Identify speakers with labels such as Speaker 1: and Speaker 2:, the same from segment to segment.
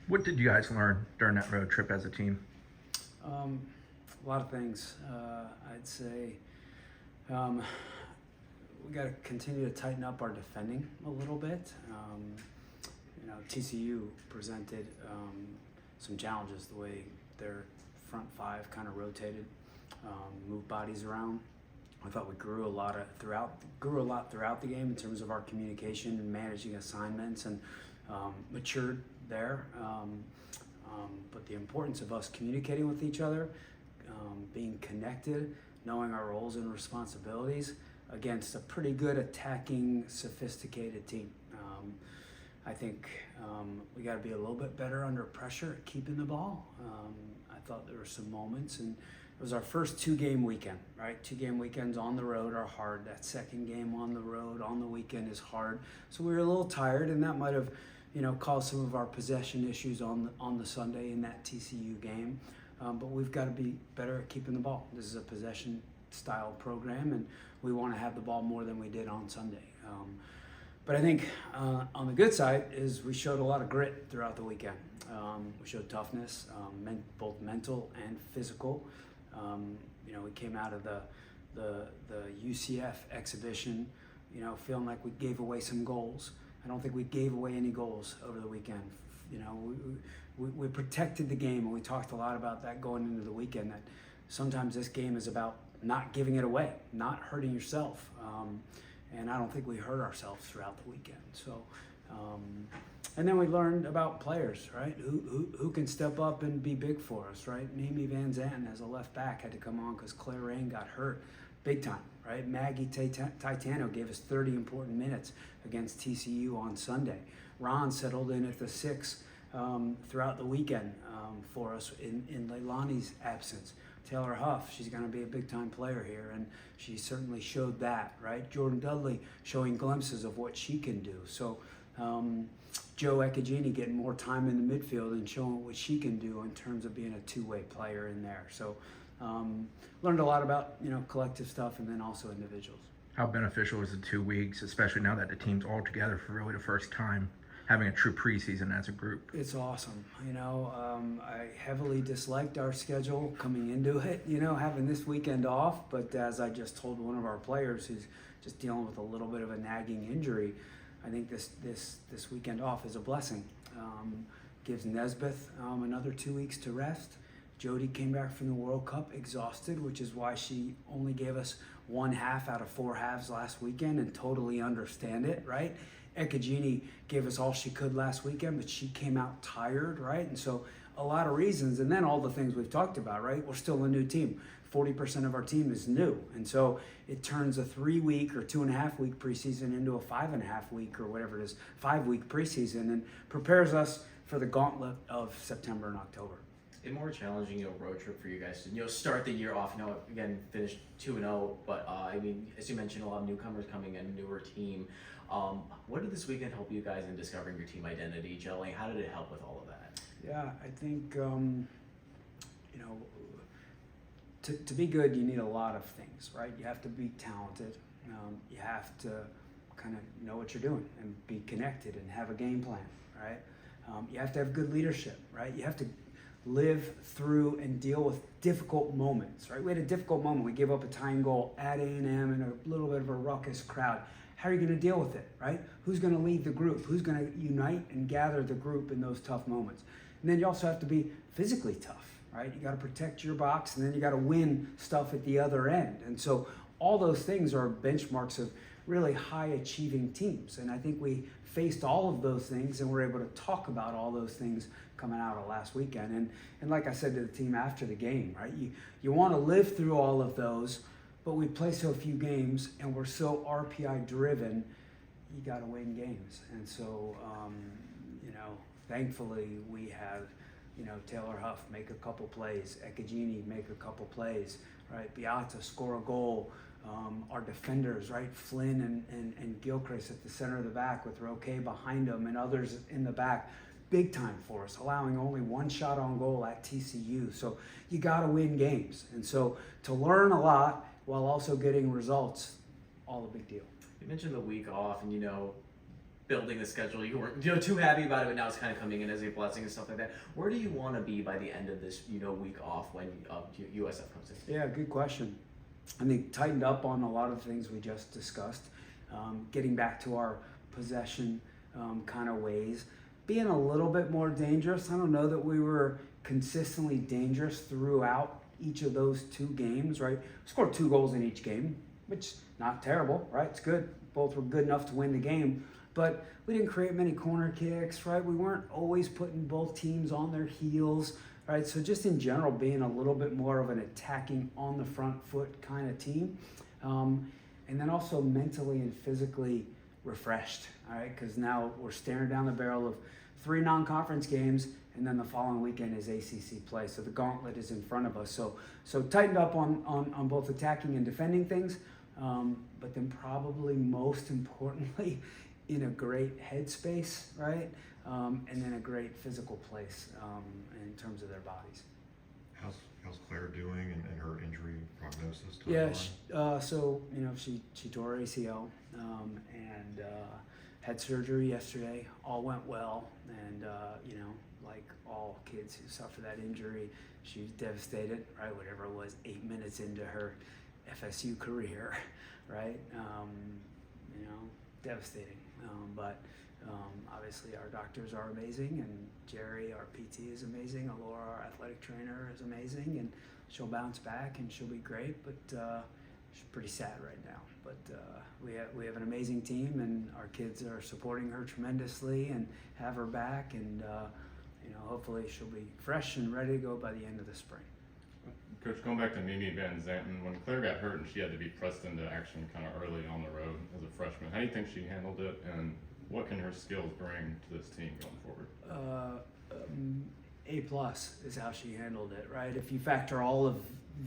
Speaker 1: What did you guys learn during that road trip as a team?
Speaker 2: A lot of things. I'd say we got to continue to tighten up our defending a little bit. TCU presented some challenges the way their front five kind of rotated, moved bodies around. I thought we grew a lot throughout the game in terms of our communication and managing assignments, and matured there. But the importance of us communicating with each other, being connected, knowing our roles and responsibilities against a pretty good attacking, sophisticated team. I think we got to be a little bit better under pressure at keeping the ball. I thought there were some moments, and it was our first 2-game weekend, right? 2-game weekends on the road are hard. That second game on the road on the weekend is hard. So we were a little tired, and that might have, caused some of our possession issues on the Sunday in that TCU game. But we've got to be better at keeping the ball. This is a possession style program, and we want to have the ball more than we did on Sunday. But I think on the good side is we showed a lot of grit throughout the weekend. We showed toughness, both mental and physical. We came out of the UCF exhibition, feeling like we gave away some goals. I don't think we gave away any goals over the weekend. We protected the game, and we talked a lot about that going into the weekend, that sometimes this game is about not giving it away, not hurting yourself. And I don't think we hurt ourselves throughout the weekend. So, and then we learned about players, right? Who can step up and be big for us, right? Mamie Van Zanten as a left back had to come on because Claire Rain got hurt big time, right? Maggie Titano gave us 30 important minutes against TCU on Sunday. Ron settled in at the 6 throughout the weekend for us in Leilani's absence. Taylor Huff, she's going to be a big-time player here, and she certainly showed that, right? Jordan Dudley showing glimpses of what she can do. So Joe Ekagini getting more time in the midfield and showing what she can do in terms of being a two-way player in there. So learned a lot about, collective stuff, and then also individuals.
Speaker 1: How beneficial was the 2 weeks, especially now that the team's all together for really the first time, having a true preseason as a group?
Speaker 2: It's awesome. I heavily disliked our schedule coming into it, having this weekend off. But as I just told one of our players who's just dealing with a little bit of a nagging injury, I think this weekend off is a blessing. Gives Nesbeth another 2 weeks to rest. Jody came back from the World Cup exhausted, which is why she only gave us 1 half out of 4 halves last weekend, and totally understand it, right? Ekagini gave us all she could last weekend, but she came out tired, right? And so a lot of reasons, and then all the things we've talked about, right? We're still a new team. 40% of our team is new. And so it turns a 3-week or 2.5-week preseason into a 5.5-week or whatever it is, 5-week preseason, and prepares us for the gauntlet of September and October.
Speaker 3: A more challenging, road trip for you guys to, start the year off. Again, finished 2-0, but as you mentioned, a lot of newcomers coming in, newer team. What did this weekend help you guys in discovering your team identity, gelling? How did it help with all of that?
Speaker 2: Yeah, I think to be good, you need a lot of things, right? You have to be talented. You have to kind of know what you're doing and be connected and have a game plan, right? You have to have good leadership, right? You have to live through and deal with difficult moments, right? We had a difficult moment. We gave up a tying goal at A&M in a little bit of a ruckus crowd. How are you going to deal with it, right? Who's going to lead the group? Who's going to unite and gather the group in those tough moments? And then you also have to be physically tough, right? You got to protect your box, and then you got to win stuff at the other end. And so all those things are benchmarks of really high-achieving teams. And I think we faced all of those things, and we're able to talk about all those things coming out of last weekend. And like I said to the team after the game, right? You want to live through all of those, but we play so few games, and we're so RPI driven, you got to win games. And so, thankfully we have, Taylor Huff make a couple plays, Ekagini make a couple plays, right? Beata score a goal. Our defenders, right? Flynn and Gilchrist at the center of the back with Roque behind them and others in the back. Big time for us, allowing only 1 shot on goal at TCU. So you got to win games. And so to learn a lot while also getting results, all a big deal.
Speaker 3: You mentioned the week off, and building the schedule, you weren't too happy about it, but now it's kind of coming in as a blessing and stuff like that. Where do you want to be by the end of this week off when USF comes in?
Speaker 2: Yeah, good question. I think tightened up on a lot of the things we just discussed, getting back to our possession kind of ways, being a little bit more dangerous. I don't know that we were consistently dangerous throughout each of those two games, right? We scored 2 goals in each game, which not terrible, right? It's good. Both were good enough to win the game, but we didn't create many corner kicks, right? We weren't always putting both teams on their heels, right? So just in general, being a little bit more of an attacking on the front foot kind of team. And then also mentally and physically refreshed, all right? Because now we're staring down the barrel of 3 non-conference games, and then the following weekend is ACC play. So the gauntlet is in front of us. So tightened up on both attacking and defending things, but then probably most importantly, in a great headspace, right? And then a great physical place in terms of their bodies.
Speaker 4: How's Claire doing and her injury prognosis?
Speaker 2: Yeah, so she tore her ACL and had surgery yesterday. All went well, and like all kids who suffer that injury, she was devastated. Right, whatever it was, 8 minutes into her FSU career, right? Devastating. But obviously our doctors are amazing, and Jerry, our PT, is amazing. Alora, our athletic trainer, is amazing, and she'll bounce back and she'll be great. But she's pretty sad right now. But we have an amazing team, and our kids are supporting her tremendously and have her back, and hopefully she'll be fresh and ready to go by the end of the spring.
Speaker 5: Coach, going back to Mimi Van Zanten, when Claire got hurt and she had to be pressed into action kind of early on the road as a freshman, how do you think she handled it, and what can her skills bring to this team going forward?
Speaker 2: A+ is how she handled it, right? If you factor all of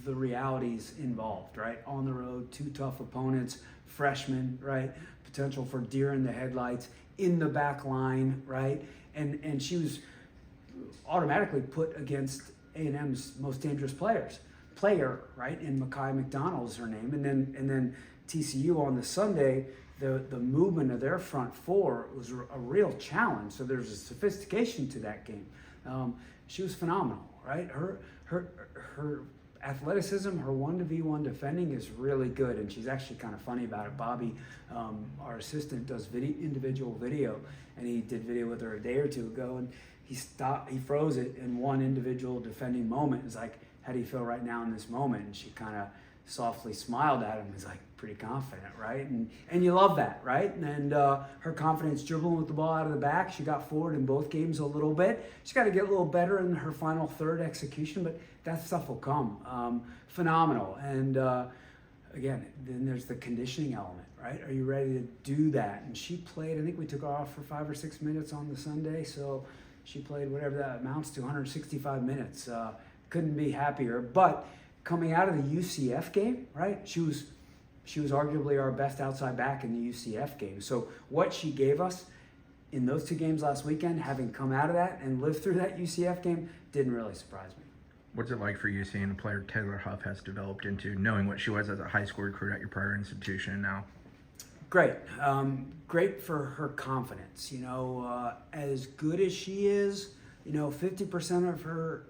Speaker 2: the realities involved, right? On the road, 2 tough opponents, freshmen, right? Potential for deer in the headlights, in the back line, right? And she was automatically put against A&M's most dangerous player, right? And Mekhi McDonald is her name. And then TCU on the Sunday, the movement of their front 4 was a real challenge. So there's a sophistication to that game. She was phenomenal, right? Her athleticism, her 1-v-1 defending is really good, and she's actually kind of funny about it. Bobby, our assistant, does individual video, and he did video with her a day or 2 ago, and he froze it in one individual defending moment. It's like, how do you feel right now in this moment? And she kind of softly smiled at him. He's like, pretty confident, right? And you love that, right? And her confidence dribbling with the ball out of the back. She got forward in both games a little bit. She's got to get a little better in her final third execution, but that stuff will come. Phenomenal. And again, then there's the conditioning element, right? Are you ready to do that? And she played, I think we took her off for 5 or 6 minutes on the Sunday, so she played whatever that amounts to, 165 minutes. Couldn't be happier. But coming out of the UCF game, right? She was arguably our best outside back in the UCF game. So what she gave us in those 2 games last weekend, having come out of that and lived through that UCF game, didn't really surprise me.
Speaker 1: What's it like for you seeing a player Taylor Huff has developed into, knowing what she was as a high school recruit at your prior institution and now?
Speaker 2: Great. Great for her confidence. As good as she is, 50% of her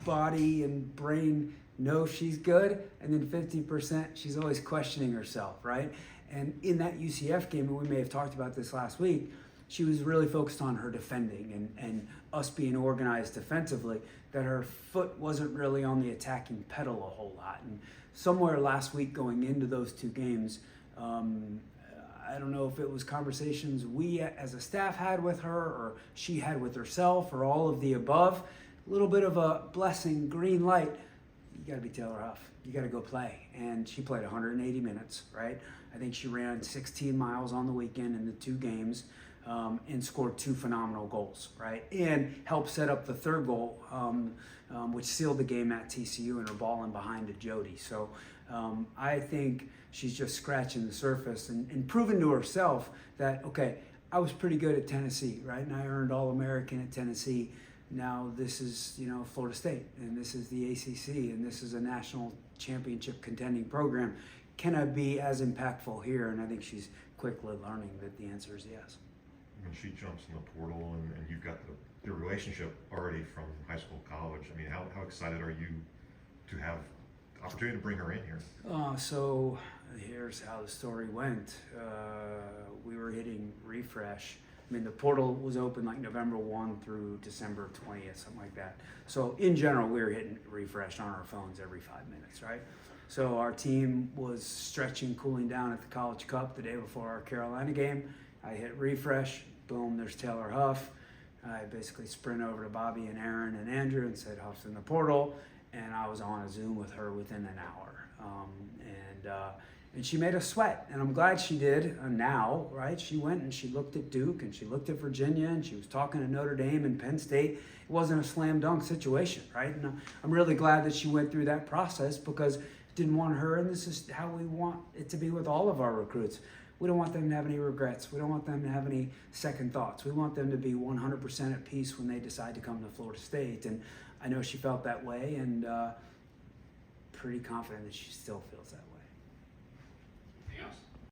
Speaker 2: body and brain knows she's good, and then 50% she's always questioning herself, right? And in that UCF game, and we may have talked about this last week, she was really focused on her defending and us being organized defensively, that her foot wasn't really on the attacking pedal a whole lot. And somewhere last week going into those 2 games, I don't know if it was conversations we as a staff had with her or she had with herself or all of the above, a little bit of a blessing, green light. You got to be Taylor Huff. You got to go play. And she played 180 minutes, right? I think she ran 16 miles on the weekend in the 2 games and scored 2 phenomenal goals, right? And helped set up the 3rd goal, which sealed the game at TCU, and her ball in behind to Jody. So I think she's just scratching the surface and proving to herself that, okay, I was pretty good at Tennessee, right? And I earned All-American at Tennessee. Now this is, Florida State, and this is the ACC, and this is a national championship contending program. Can I be as impactful here? And I think she's quickly learning that the answer is yes.
Speaker 4: When she jumps in the portal and you've got the relationship already from high school, college, I mean, how excited are you to have the opportunity to bring her in here?
Speaker 2: So here's how the story went. We were hitting refresh. I mean, the portal was open like November 1 through December 20th, something like that. So in general, we were hitting refresh on our phones every 5 minutes, right? So our team was stretching, cooling down at the College Cup the day before our Carolina game. I hit refresh, boom, there's Taylor Huff. I basically sprint over to Bobby and Aaron and Andrew and said, Huff's in the portal. And I was on a Zoom with her within an hour. And she made us sweat, and I'm glad she did now, right? She went and she looked at Duke, and she looked at Virginia, and she was talking to Notre Dame and Penn State. It wasn't a slam dunk situation, right? And I'm really glad that she went through that process, because didn't want her, and this is how we want it to be with all of our recruits. We don't want them to have any regrets. We don't want them to have any second thoughts. We want them to be 100% at peace when they decide to come to Florida State. And I know she felt that way, and pretty confident that she still feels that way.